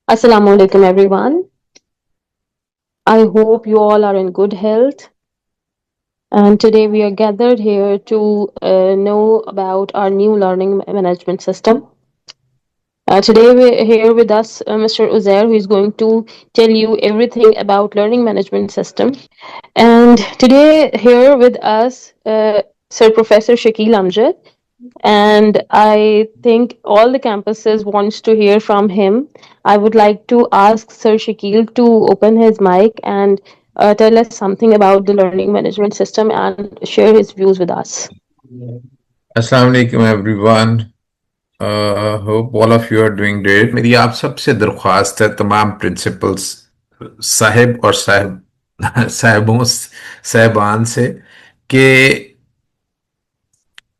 Assalamu alaikum, everyone. I hope you all are in good health. And today we are gathered here to know about our new learning management system. Today we're here with us, Mr. Uzair, who is going to tell you everything about learning management system. And today here with us, Sir Professor Shakil Amjad, and I think all the campuses wants to hear from him. I would like to ask Sir Shakil to open his mic and tell us something about the learning management system and share his views with us. अस्सलाम वालेकुम everyone. Hope all of you are doing great. मेरी आप सबसे दरख्वास्त है तमाम principles Sahib और साहिबों साहिबान से कि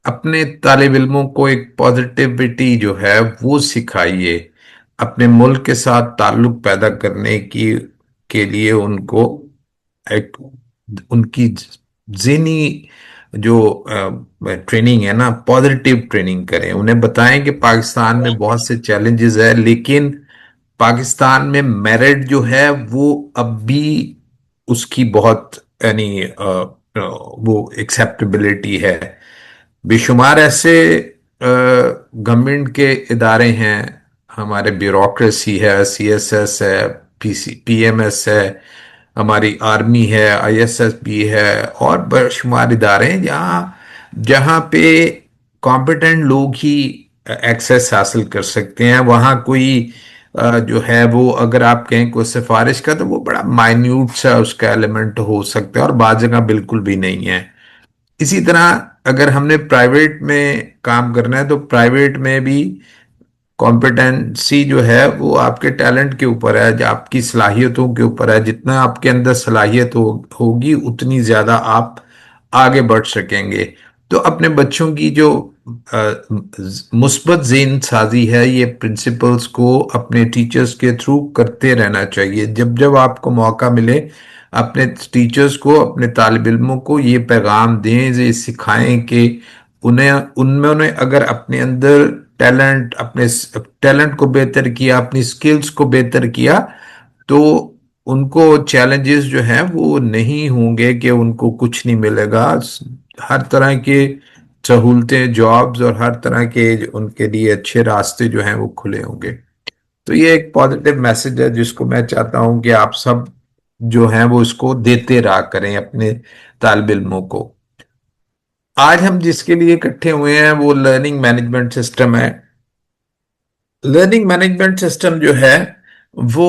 अपने तालिब इल्मों को एक पॉजिटिविटी जो है वो सिखाइए। अपने मुल्क के साथ ताल्लुक पैदा करने की के लिए उनको एक उनकी ज़हनी जो ट्रेनिंग है ना, पॉजिटिव ट्रेनिंग करें। उन्हें बताएं कि पाकिस्तान में बहुत से चैलेंजेस है, लेकिन पाकिस्तान में मेरिट जो है वो अब भी उसकी बहुत वो एक्सेप्टेबिलिटी है। बेशुमार ऐसे गवर्नमेंट के इदारे हैं, हमारे ब्यूरोक्रेसी है, सीएसएस है, पीएमएस है, हमारी आर्मी है, आईएसएसबी है और बेशुमार इदारे हैं जहाँ जहाँ पे कॉम्पिटेंट लोग ही एक्सेस हासिल कर सकते हैं। वहाँ कोई जो है वो अगर आप कहें कोई सिफारिश का तो वो बड़ा माइन्यूट सा उसका एलिमेंट हो सकता है और बाज़ जगह बिल्कुल भी नहीं है। इसी तरह अगर हमने प्राइवेट में काम करना है तो प्राइवेट में भी कॉम्पिटेंसी जो है वो आपके टैलेंट के ऊपर है, जो आपकी सलाहियतों के ऊपर है। जितना आपके अंदर सलाहियत होगी उतनी ज्यादा आप आगे बढ़ सकेंगे। तो अपने बच्चों की जो मुस्बत ज़हन साजी है, ये प्रिंसिपल्स को अपने टीचर्स के थ्रू करते रहना चाहिए। जब जब आपको मौका मिले अपने टीचर्स को, अपने तालिब इल्मों को ये पैगाम दें, ये सिखाएं कि उन्हें उन्होंने अगर अपने अंदर अपने टैलेंट को बेहतर किया, अपनी स्किल्स को बेहतर किया, तो उनको चैलेंजेस जो हैं वो नहीं होंगे कि उनको कुछ नहीं मिलेगा। हर तरह के सहूलतें, जॉब्स और हर तरह के उनके लिए अच्छे रास्ते जो हैं वो खुले होंगे। तो ये एक पॉजिटिव मैसेज है जिसको मैं चाहता हूं कि आप सब जो हैं वो इसको देते रहा करें अपने तालिब इल्मों को। आज हम जिसके लिए इकट्ठे हुए हैं वो लर्निंग मैनेजमेंट सिस्टम है। लर्निंग मैनेजमेंट सिस्टम जो है वो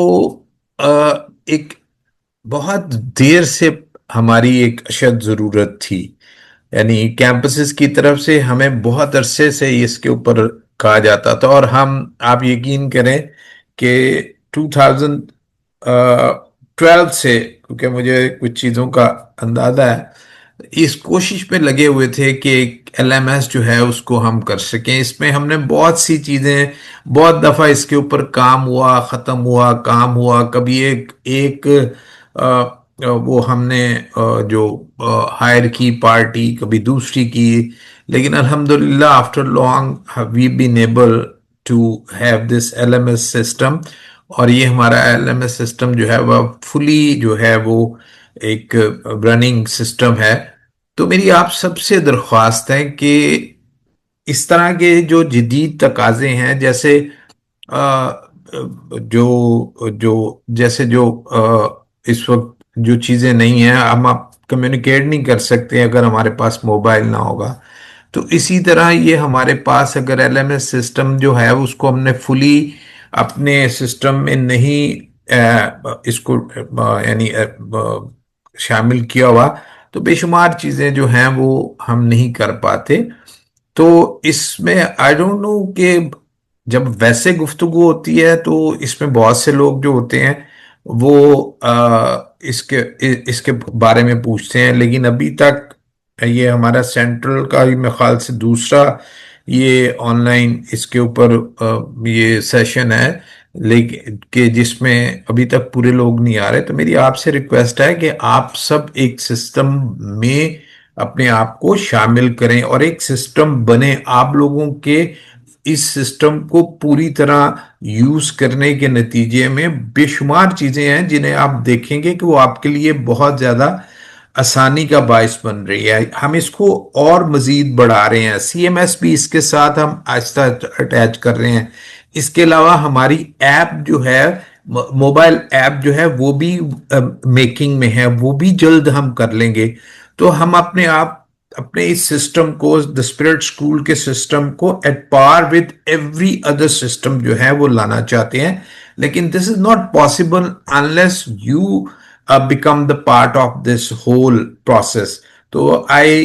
एक बहुत देर से हमारी एक अशद ज़रूरत थी। यानी कैंपसेस की तरफ से हमें बहुत अरसे से इसके ऊपर कहा जाता था और हम, आप यकीन करें कि 2012 से, क्योंकि मुझे कुछ चीज़ों का अंदाजा है, इस कोशिश में लगे हुए थे कि एक एलएमएस जो है उसको हम कर सकें। इसमें हमने बहुत सी चीज़ें, बहुत दफ़ा इसके ऊपर काम हुआ, ख़त्म हुआ, काम हुआ, कभी एक एक वो हमने जो हायर की पार्टी, कभी दूसरी की, लेकिन अल्हम्दुलिल्लाह after long we been able to have this LMS system. और ये हमारा एलएमएस सिस्टम जो है वह फुली जो है वो एक रनिंग सिस्टम है। तो मेरी आप सबसे दरख्वास्त है कि इस तरह के जो जदीद तकाजे हैं, जैसे जो जो जैसे जो इस वक्त जो चीज़ें नहीं हैं, हम आप कम्युनिकेट नहीं कर सकते अगर हमारे पास मोबाइल ना होगा। तो इसी तरह ये हमारे पास अगर एलएमएस सिस्टम जो है उसको हमने फुली अपने सिस्टम में नहीं इसको यानी शामिल किया हुआ, तो बेशुमार चीज़ें जो हैं वो हम नहीं कर पाते। तो इसमें आई डोंट नो कि जब वैसे गुफ्तगू होती है तो इसमें बहुत से लोग जो होते हैं वो इसके बारे में पूछते हैं, लेकिन अभी तक ये हमारा सेंट्रल का ही मेरे ख्याल से दूसरा ये ऑनलाइन इसके ऊपर ये सेशन है, लेकिन कि जिसमें अभी तक पूरे लोग नहीं आ रहे। तो मेरी आपसे रिक्वेस्ट है कि आप सब एक सिस्टम में अपने आप को शामिल करें और एक सिस्टम बने। आप लोगों के इस सिस्टम को पूरी तरह यूज करने के नतीजे में बेशुमार चीजें हैं जिन्हें आप देखेंगे कि वो आपके लिए बहुत ज्यादा आसानी का बायस बन रही है। हम इसको और मजीद बढ़ा रहे हैं, सीएमएस भी इसके साथ हम आहिस्ता अटैच कर रहे हैं। इसके अलावा हमारी ऐप जो है, मोबाइल ऐप जो है वो भी मेकिंग में है, वो भी जल्द हम कर लेंगे। तो हम अपने आप अपने इस सिस्टम को, द स्पिरिट स्कूल के सिस्टम को at par with every other system जो है वो लाना चाहते हैं। लेकिन this is not possible unless you become the part of this whole process. तो I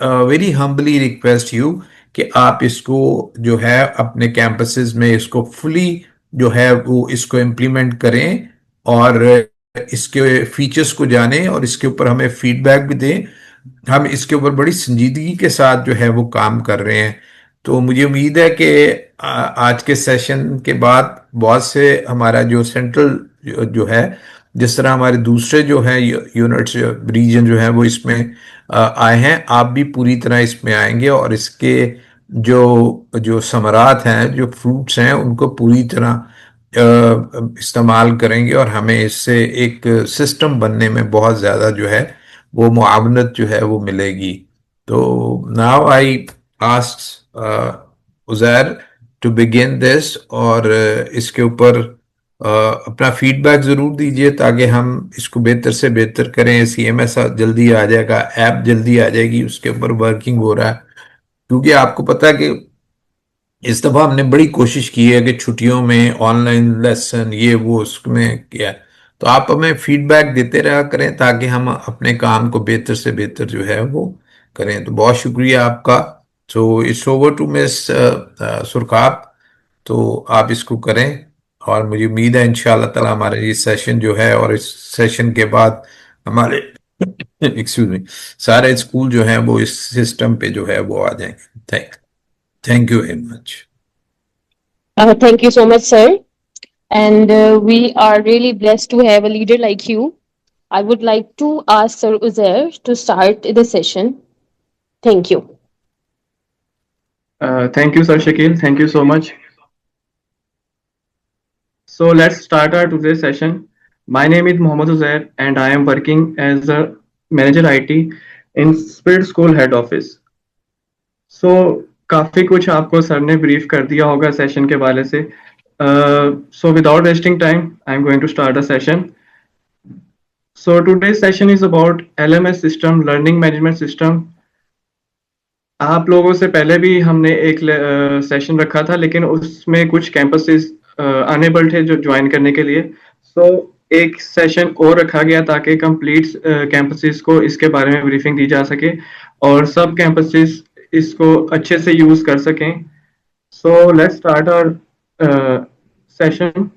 very humbly request you कि आप इसको जो है अपने कैंपसेस में इसको फुली जो है वो इसको इम्प्लीमेंट करें, और इसके फीचर्स को जानें और इसके ऊपर हमें फीडबैक भी दें। हम इसके ऊपर बड़ी संजीदगी के साथ जो है वो काम कर रहे हैं। तो मुझे उम्मीद है कि आज के सेशन के बाद बहुत से हमारा जो सेंट्रल जो है, जिस तरह हमारे दूसरे जो हैं यूनिट्स रीजन जो है वो इसमें आए हैं, आप भी पूरी तरह इसमें आएंगे और इसके जो जो समरात हैं, जो फ्रूट्स हैं, उनको पूरी तरह इस्तेमाल करेंगे और हमें इससे एक सिस्टम बनने में बहुत ज़्यादा जो है वो मुआवनत जो है वो मिलेगी। तो now I ask Uzair to begin this, और इसके ऊपर अपना फीडबैक ज़रूर दीजिए ताकि हम इसको बेहतर से बेहतर करें। सीएमएस जल्दी आ जाएगा, ऐप जल्दी आ जाएगी, उसके ऊपर वर्किंग हो रहा है। क्योंकि आपको पता है कि इस दफा हमने बड़ी कोशिश की है कि छुट्टियों में ऑनलाइन लेसन ये वो उसमें किया है। तो आप हमें फीडबैक देते रहा करें ताकि हम अपने काम को बेहतर से बेहतर जो है वो करें। तो बहुत शुक्रिया आपका। So it's over to Miss Surkhab. तो आप इसको करें और मुझे उम्मीद है इंशाल्लाह ताला हमारा ये सेशन जो है और इस सेशन के बाद हमारे एक्सक्यूज मी सारे स्कूल जो हैं वो इस सिस्टम पे जो है वो आ जाएंगे। Thank you very much. Thank you so much, sir. And we are really blessed to have a leader like you. I would like to ask Sir Uzair to start the session. Thank you. Thank you, Sir Shakil. Thank you so much. So let's start our today's session. My name is Mohammad Uzair and I am working as a manager IT in Spirit School head office. So काफी कुछ आपको sir ने brief कर दिया होगा session के वाले से. So without wasting time, I'm going to start a session. So today's session is about LMS system, learning management system. आप लोगों से पहले भी हमने एक सेशन रखा था लेकिन उसमें कुछ कैंपसेस अनेबल थे जो ज्वाइन करने के लिए. सो एक सेशन और रखा गया ताकि कंप्लीट कैंपसेस को इसके बारे में ब्रीफिंग दी जा सके और सब कैंपसेस इसको अच्छे से यूज कर सकें. So let's start our session.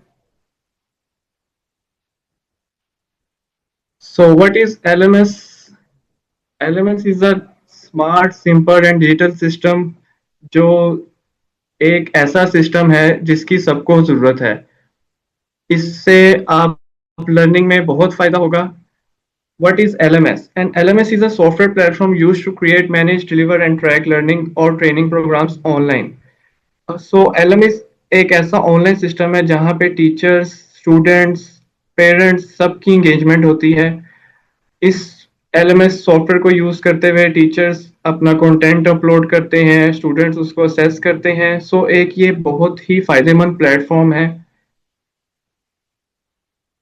So what is LMS? LMS is a smart, simple and digital system जो एक ऐसा सिस्टम है जिसकी सबको जरूरत है. इससे आप लर्निंग में बहुत फायदा होगा. What is LMS? And LMS is a software platform used to create, manage, deliver and track learning or training programs online. So LMS एक ऐसा ऑनलाइन सिस्टम है जहाँ पे टीचर्स, स्टूडेंट्स, पेरेंट्स सबकी इंगेजमेंट होती है. इस LMS सॉफ्टवेयर को यूज करते हुए टीचर्स अपना कंटेंट अपलोड करते हैं, स्टूडेंट्स उसको असेस करते हैं. सो एक ये बहुत ही फायदेमंद प्लेटफॉर्म है.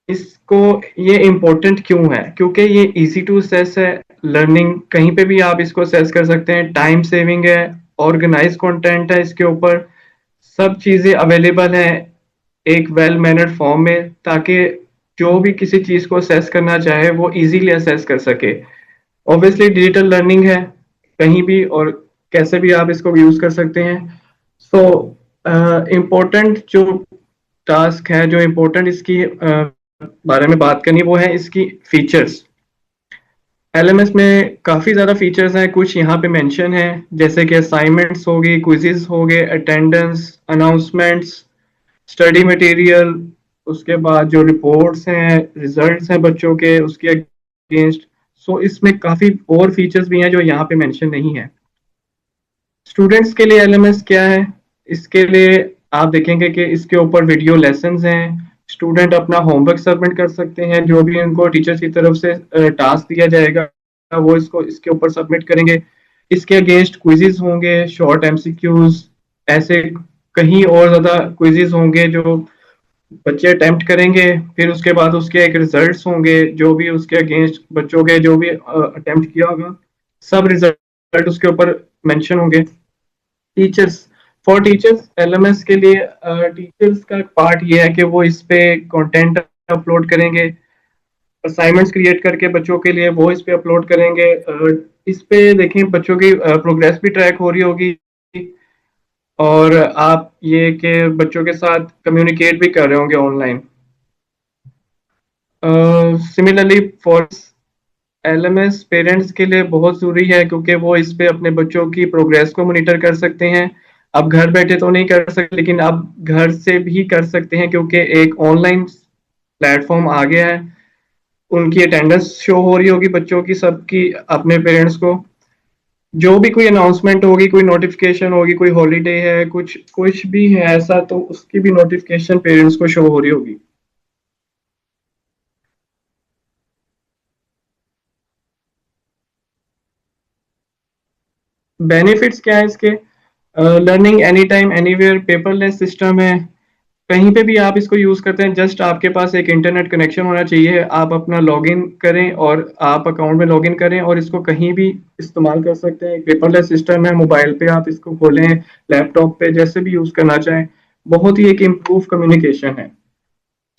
इसको ये इम्पोर्टेंट क्यों है? क्योंकि ये इजी टू असेस है. लर्निंग कहीं पे भी आप इसको असेस कर सकते हैं. टाइम सेविंग है, ऑर्गेनाइज कंटेंट है, इसके ऊपर सब चीजें अवेलेबल हैं एक वेल मैनर्ड फॉर्म में ताकि जो भी किसी चीज को असेस करना चाहे वो इजीली असेस कर सके. ऑब्वियसली डिजिटल लर्निंग है, कहीं भी और कैसे भी आप इसको यूज कर सकते हैं. सो इम्पोर्टेंट जो टास्क है, जो इम्पोर्टेंट इसकी बारे में बात करनी वो है इसकी फीचर्स. LMS में काफी ज्यादा फीचर्स हैं, कुछ यहाँ पे मेंशन है जैसे कि असाइनमेंट्स हो गई, क्विजेस हो गए, अटेंडेंस, अनाउंसमेंट्स, स्टडी मटेरियल, उसके बाद जो रिपोर्ट्स हैं, रिजल्ट्स हैं बच्चों के उसके अगेंस्ट. सो इसमें काफी और फीचर्स भी हैं जो यहाँ पे मेंशन नहीं है. स्टूडेंट्स के लिए LMS क्या है? इसके लिए आप देखेंगे कि इसके ऊपर वीडियो लेसन्स हैं, स्टूडेंट अपना होमवर्क सबमिट कर सकते हैं, जो भी उनको टीचर्स की तरफ से टास्क दिया जाएगा वो इसको इसके ऊपर सबमिट करेंगे। इसके अगेंस्ट क्विजेज होंगे, शॉर्ट एमसीक्यूज, ऐसे कहीं और ज्यादा क्विजेज होंगे जो बच्चे अटेम्प्ट करेंगे। फिर उसके बाद उसके एक रिजल्ट्स होंगे, जो भी उसके अगेंस्ट बच्चों के जो भी अटेम्प्ट किया होगा सब रिजल्ट उसके ऊपर मेंशन होंगे। टीचर्स, फॉर टीचर्स एलएमएस के लिए टीचर्स का पार्ट ये है कि वो इस पे कंटेंट अपलोड करेंगे, असाइनमेंट्स क्रिएट करके बच्चों के लिए वो इस पे अपलोड करेंगे। इस पे देखें बच्चों की प्रोग्रेस भी ट्रैक हो रही होगी, और आप ये कि बच्चों के साथ कम्युनिकेट भी कर रहे होंगे online. Similarly for LMS parents के लिए बहुत ज़रूरी है, क्योंकि वो इस पे अपने बच्चों की प्रोग्रेस को मॉनिटर कर सकते हैं। अब घर बैठे तो नहीं कर सकते, लेकिन अब घर से भी कर सकते हैं, क्योंकि एक ऑनलाइन प्लेटफॉर्म आ गया है। उनकी अटेंडेंस शो हो रही होगी बच्चों की सबकी अपने पेरेंट्स को। जो भी कोई अनाउंसमेंट होगी, कोई नोटिफिकेशन होगी, कोई हॉलीडे है, कुछ कुछ भी है ऐसा, तो उसकी भी नोटिफिकेशन पेरेंट्स को शो हो रही होगी। बेनिफिट्स क्या है इसके? Learning any time anywhere, paperless system है, कहीं पे भी आप इसको यूज करते हैं। जस्ट आपके पास एक इंटरनेट कनेक्शन होना चाहिए, आप अपना लॉगिन करें और आप अकाउंट में लॉगिन करें और इसको कहीं भी इस्तेमाल कर सकते हैं। पेपरलेस सिस्टम है, मोबाइल पे आप इसको खोलें, लैपटॉप पे, जैसे भी यूज करना चाहें। बहुत ही एक इम्प्रूव कम्युनिकेशन है।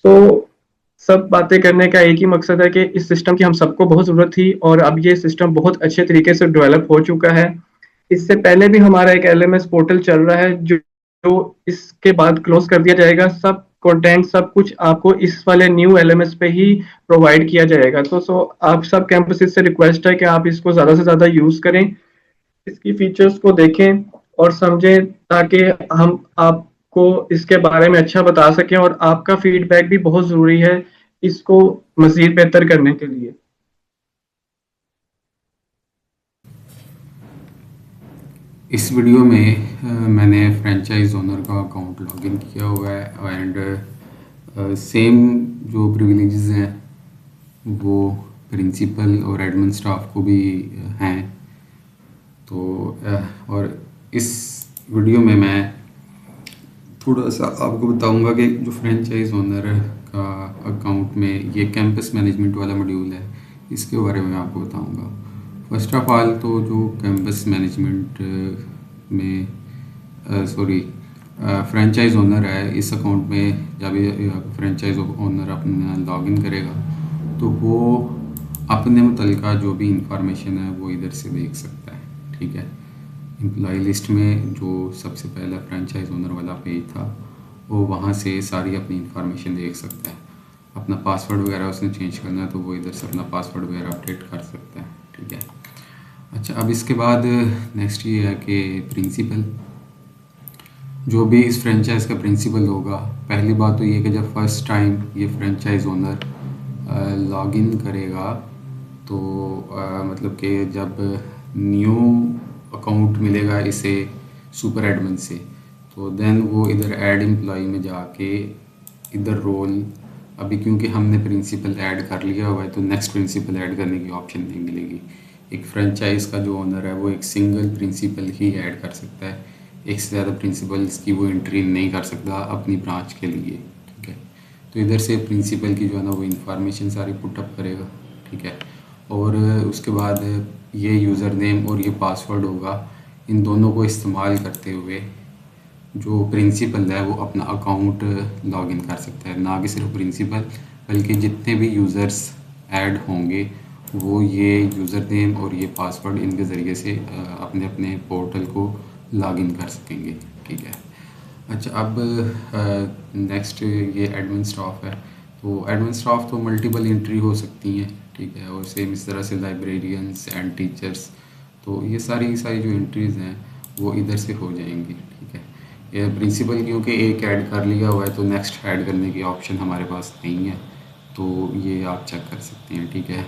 तो सब बातें करने का एक ही मकसद है कि इस सिस्टम की हम सबको बहुत ज़रूरत थी, और अब ये सिस्टम बहुत अच्छे तरीके से डेवलप हो चुका है। इससे पहले भी हमारा एक एलएमएस पोर्टल चल रहा है, जो इसके बाद क्लोज कर दिया जाएगा। सब कंटेंट सब कुछ आपको इस वाले न्यू एलएमएस पे ही प्रोवाइड किया जाएगा। तो आप सब कैंपसेस से रिक्वेस्ट है कि आप इसको ज़्यादा से ज़्यादा यूज़ करें, इसकी फीचर्स को देखें और समझें, ताकि हम आपको इसके बारे में अच्छा बता सकें, और आपका फीडबैक भी बहुत ज़रूरी है इसको मज़ीद बेहतर करने के लिए। इस वीडियो में मैंने फ्रेंचाइज ओनर का अकाउंट लॉगिन किया हुआ है, एंड सेम जो प्रिविलेजेस हैं वो प्रिंसिपल और एडमिन स्टाफ को भी हैं। तो और इस वीडियो में मैं थोड़ा सा आपको बताऊंगा कि जो फ्रेंचाइज ओनर का अकाउंट में ये कैंपस मैनेजमेंट वाला मॉड्यूल है, इसके बारे में आपको बताऊंगा। फर्स्ट ऑफ ऑल तो जो कैंपस मैनेजमेंट में फ्रेंचाइज ओनर है, इस अकाउंट में जब ये फ्रेंचाइज ओनर अपना लॉगिन करेगा तो वो अपने मुतल्लिका जो भी इंफॉर्मेशन है वो इधर से देख सकता है। ठीक है, एम्प्लॉय लिस्ट में जो सबसे पहला फ्रेंचाइज ओनर वाला पेज था, वो वहाँ से सारी अपनी इंफॉर्मेशन देख सकता है। अपना पासवर्ड वगैरह उसने चेंज करना है तो वो इधर से अपना पासवर्ड वगैरह अपडेट कर सकता है। ठीक है, अच्छा, अब इसके बाद नेक्स्ट ये है कि प्रिंसिपल, जो भी इस फ्रेंचाइज का प्रिंसिपल होगा, पहली बात तो ये कि जब फर्स्ट टाइम ये फ्रेंचाइज ओनर लॉगिन करेगा तो मतलब कि जब न्यू अकाउंट मिलेगा इसे सुपर एडमिन से, तो देन वो इधर ऐड एम्प्लॉय में जाके इधर रोल, अभी क्योंकि हमने प्रिंसिपल ऐड कर लिया हुआ है तो नेक्स्ट प्रिंसिपल ऐड करने की ऑप्शन नहीं मिलेगी। एक फ्रेंचाइज का जो ओनर है वो एक सिंगल प्रिंसिपल ही ऐड कर सकता है, एक से ज़्यादा प्रिंसिपल्स की वो एंट्री नहीं कर सकता अपनी ब्रांच के लिए। ठीक है, तो इधर से प्रिंसिपल की जो है ना वो इंफॉर्मेशन सारी पुटअप करेगा। ठीक है, और उसके बाद ये यूज़र नेम और ये पासवर्ड होगा, इन दोनों को इस्तेमाल करते हुए जो प्रिंसिपल है वो अपना अकाउंट लॉगिन कर सकता है। ना कि सिर्फ प्रिंसिपल, बल्कि जितने भी यूज़र्स ऐड होंगे वो ये यूज़र नेम और ये पासवर्ड इनके ज़रिए से अपने अपने पोर्टल को लॉगिन कर सकेंगे। ठीक है, अच्छा, अब नेक्स्ट ये एडमिन स्टाफ है। तो एडमिन स्टाफ तो मल्टीपल एंट्री हो सकती हैं। ठीक है, और सेम इस तरह से लाइब्रेरियंस एंड टीचर्स, तो ये सारी जो एंट्रीज़ हैं वो इधर से हो जाएंगी। ठीक है, ये प्रिंसिपल क्योंकि एक ऐड कर लिया हुआ है तो नेक्स्ट ऐड करने की ऑप्शन हमारे पास नहीं है, तो ये आप चेक कर सकते हैं। ठीक है,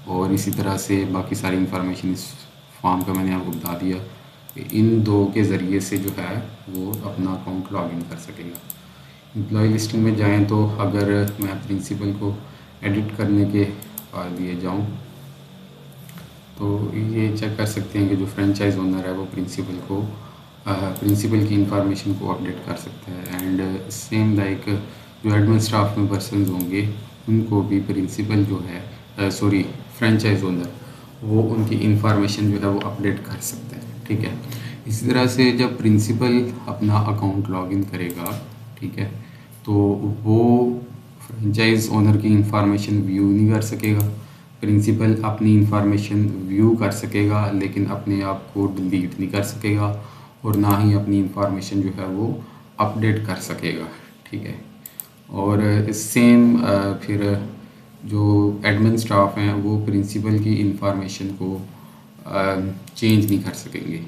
और इसी तरह से बाकी सारी इंफॉर्मेशन इस फॉर्म का मैंने आपको बता दिया। इन दो के ज़रिए से जो है वो अपना अकाउंट लॉगिन कर सकेगा। एम्प्लॉय लिस्टिंग में जाएं तो अगर मैं प्रिंसिपल को एडिट करने के लिए जाऊं तो ये चेक कर सकते हैं कि जो फ्रेंचाइज ओनर है वो प्रिंसिपल की इंफॉर्मेशन को अपडेट कर सकता है। एंड सेम लाइक जो एडमिन स्टाफ में पर्सनस होंगे उनको भी प्रिंसिपल जो है फ्रेंचाइज ओनर वो उनकी इंफॉर्मेशन जो है वो अपडेट कर सकते हैं। ठीक है, इसी तरह से जब प्रिंसिपल अपना अकाउंट लॉगिन करेगा, ठीक है, तो वो फ्रेंचाइज ओनर की इंफॉर्मेशन व्यू नहीं कर सकेगा। प्रिंसिपल अपनी इंफॉर्मेशन व्यू कर सकेगा लेकिन अपने आप को डिलीट नहीं कर सकेगा और ना ही अपनी इंफॉर्मेशन जो है वो अपडेट कर सकेगा। ठीक है, और सेम फिर जो एडमिन स्टाफ हैं वो प्रिंसिपल की इंफॉर्मेशन को चेंज नहीं कर सकेंगे।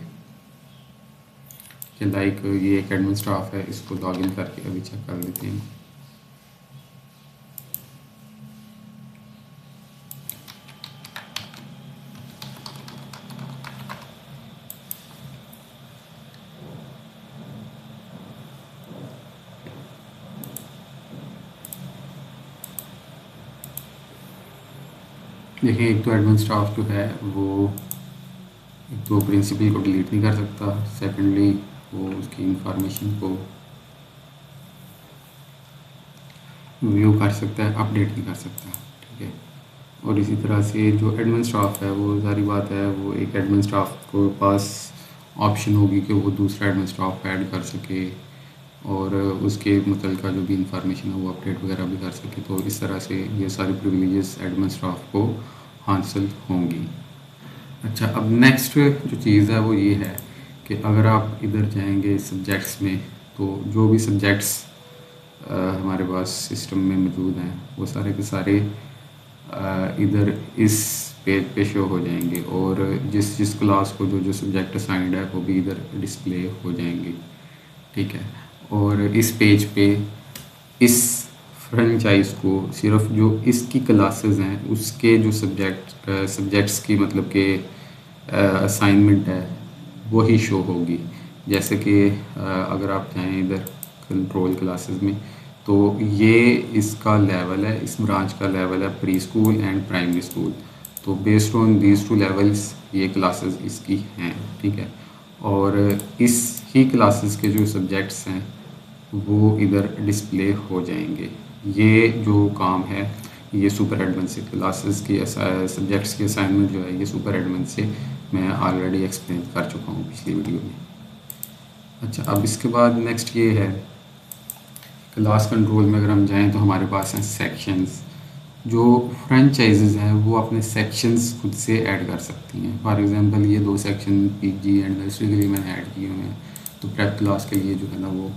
लाइक ये एक एडमिन स्टाफ है, इसको लॉगिन करके अभी चेक कर लेते हैं। देखिए, एक तो एडमिन स्टाफ जो है वो एक तो प्रिंसिपल को डिलीट नहीं कर सकता, सेकेंडली वो उसकी इंफॉर्मेशन को व्यू कर सकता है, अपडेट नहीं कर सकता। ठीक है, और इसी तरह से जो एडमिन स्टाफ है वो सारी बात है, वो एक एडमिन स्टाफ को पास ऑप्शन होगी कि वो दूसरा एडमिन स्टाफ ऐड कर सके और उसके मुतल्लिका जो भी इंफॉर्मेशन है वो अपडेट वगैरह भी कर सके। तो इस तरह से ये सारी प्रिविलेजेस एडमिन स्टाफ को हासिल होंगी। अच्छा, अब नेक्स्ट जो चीज़ है वो ये है कि अगर आप इधर जाएंगे सब्जेक्ट्स में तो जो भी सब्जेक्ट्स हमारे पास सिस्टम में मौजूद हैं वो सारे के सारे इधर इस पेज पे शो हो जाएंगे और जिस जिस क्लास को जो जो सब्जेक्ट असाइंड है वो भी इधर डिस्प्ले हो जाएंगे। ठीक है, और इस पेज पे इस फ्रेंचाइज को सिर्फ जो इसकी क्लासेस हैं उसके जो सब्जेक्ट्स की मतलब के असाइनमेंट है वही शो होगी। जैसे कि अगर आप जाएँ इधर कंट्रोल क्लासेस में तो ये इसका लेवल है, इस ब्रांच का लेवल है pre school and primary school. तो based on these two levels ये क्लासेस इसकी हैं। ठीक है, और इस ही क्लासेस के जो सब्जेक्ट्स हैं वो इधर डिस्प्ले हो जाएंगे। ये जो काम है ये सुपर एडमिन से क्लासेस की सब्जेक्ट्स की असाइनमेंट जो है ये सुपर एडमिन से मैं ऑलरेडी एक्सप्लेन कर चुका हूँ पिछली वीडियो में। अच्छा, अब इसके बाद नेक्स्ट ये है क्लास कंट्रोल में अगर हम जाएं तो हमारे पास हैं सेक्शंस। जो फ्रेंचाइजेज़ हैं वो अपने सेक्शंस खुद से ऐड कर सकती हैं। फॉर एग्जांपल ये 2 सेक्शन पीजी एंड नर्सरी के लिए मैंने ऐड किए हुए हैं, तो प्रेप क्लास के लिए जो है ना वो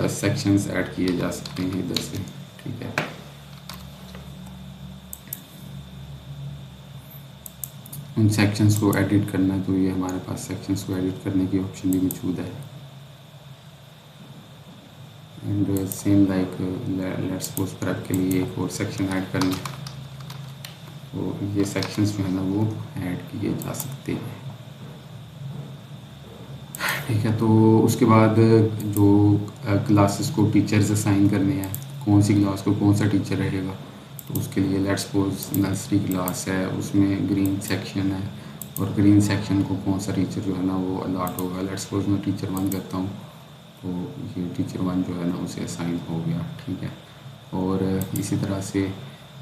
सेक्शंस ऐड किए जा सकते हैं इधर से। ठीक है, उन सेक्शंस को एडिट करना है तो ये हमारे पास सेक्शंस को एडिट करने की ऑप्शन भी मौजूद है। And same like let's suppose prep के लिए एक और सेक्शन ऐड करना है तो ये सेक्शंस जो है ना वो ऐड किए जा सकते हैं। ठीक है, तो उसके बाद जो क्लासेस को टीचर्स असाइन करने हैं, कौन सी क्लास को कौन सा टीचर रहेगा, तो उसके लिए लेट्स सपोज नर्सरी क्लास है उसमें ग्रीन सेक्शन है और ग्रीन सेक्शन को कौन सा टीचर जो है ना वो अलॉट होगा। लेट्स सपोज मैं टीचर 1 करता हूँ तो ये टीचर 1 जो है ना उसे असाइन हो गया। ठीक है, और इसी तरह से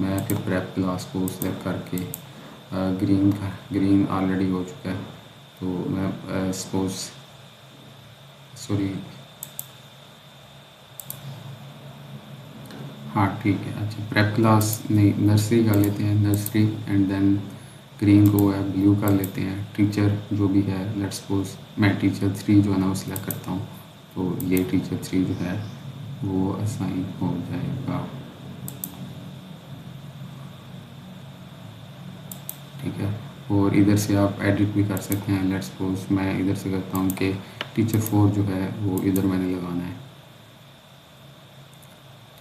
मैं फिर प्रेप क्लास को सेलेक्ट करके ग्रीन ऑलरेडी हो चुका है तो मैं हाँ ठीक है। अच्छा, प्रेप क्लास नहीं नर्सरी कर लेते हैं, नर्सरी एंड देन ग्रीन को है ब्लू कर लेते हैं। टीचर जो भी है लेट्स सपोज मैं टीचर 3 जो है ना वो सिलेक्ट करता हूँ तो ये टीचर 3 जो है वो असाइन हो जाएगा। ठीक है, और इधर से आप एडिट भी कर सकते हैं। लेट्स सपोज मैं इधर से करता हूँ कि टीचर 4 जो है वो इधर मैंने लगाना है।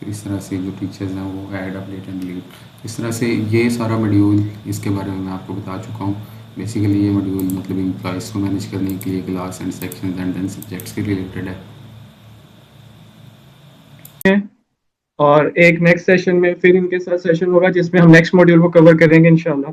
तो इस तरह से जो टीचर्स हैं वो ऐड अपडेट एंड डिलीट, इस तरह से ये सारा मॉड्यूल इसके बारे में मैं आपको बता चुका हूँ। बेसिकली ये मॉड्यूल मतलब एम्प्लॉयज़ को मैनेज करने के लिए class and section and then subjects के रिलेटेड है। और एक नेक्स्ट सेशन में फिर इनके साथ सेशन होगा जिसमें हम नेक्स्ट मॉड्यूल को कवर करेंगे इंशाल्लाह।